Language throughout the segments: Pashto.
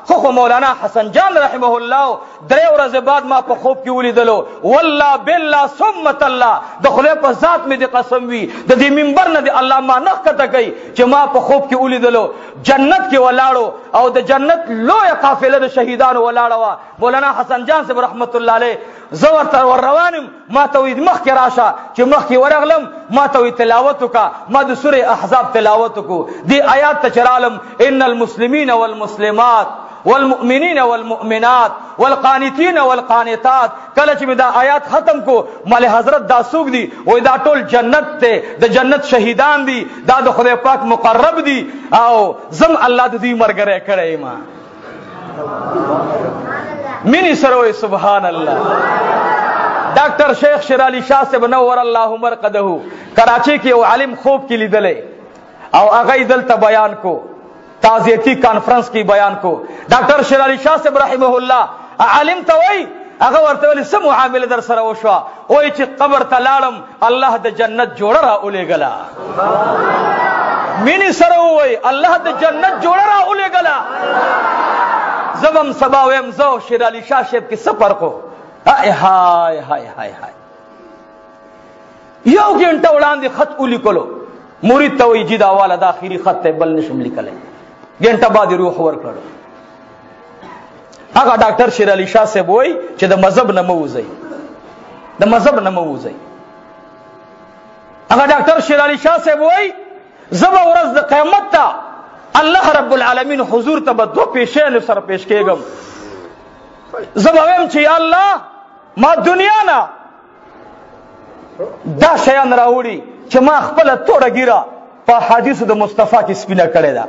خو مولانا حسن جان رحمه الله درې ورځې بعد ما په خوب کې ولیدلو والله بالله ثم الله د خدای په ذات مې د قسم وي د دې منبر نه د الله ما نخ کته کوي چې ما په خوب کې ولیدلو جنت کې ولاړو او د جنت لوی قافله د شهیدانو ولاړه وا مولانا حسن جان صاحب رحمت الله علیه زور تر ور روانم ما ته وې مخ کې راشه چې مخ کې ورغلم ما ته وې تلاوت وکا ما د سوره احزاب تلاوت کو دی آیات ته چرالم ان المسلمین والمسلمات والمؤمنین والمؤمنات والقانتین والقانتات کله چې دا آیات ختم کو مال حضرت دا سوق دي وې دا ټول جنت ته د جنت شهیدان دي دا د خدای پاک مقرب دي او زم الله د دې مرګره کړي ما منی سره سبحان الله ډاکټر شیخ شیر علي شاه صاحب نور الله مرقده کراچي کې یو عالم خوب کې لیدلې او هغه دلته بیان کو تعزیتی کانفرنس کی بیان کو ډاکټر شیر علي شاه صاحب رحمه الله عالم ته وای هغه ورته ول سم معاملې در سره وشو وای چې قبر ته لاړم الله د جنت جوړه را اولېګلا منی سره وای الله د جنت جوړه را اولېګلا زبم سبا ویم زو شیر علي شاه صاحب کې سفر کو هاي هاي هاي هاي هاي یو غنټه وړاندې خط ولیکلو مرید ته وی جدا والا د اخیری خط ته بل نشم لیکلای غنټه بعد روح ورکړو هغه ډاکټر شیر علي شاه صاحب وای چې د مذهب نه موزي د مذهب نه موزي هغه ډاکټر شیر علي شاه صاحب وای زبا ورځ د قیامت ته الله رب العالمین حضور ته به دو پیشین سره پیش کېږم زبا ویم چې یا الله ما دنیا نه دا شیان راوړي چې ما خپل توړه ګیره په حدیثو د مصطفی کې سپینه کړې ده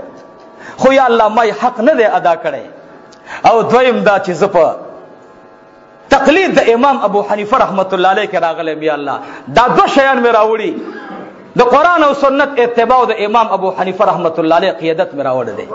خو یا الله ما حق نه دی ادا کړی او دویم دا چې زه په تقلید د امام ابو حنیفه رحمت الله علیه کې راغلم یا الله دا دو شیان مې راوړي د قرآن او سنت اتباع د امام ابو حنیفه رحمت الله علیه قیادت مې راوړی دی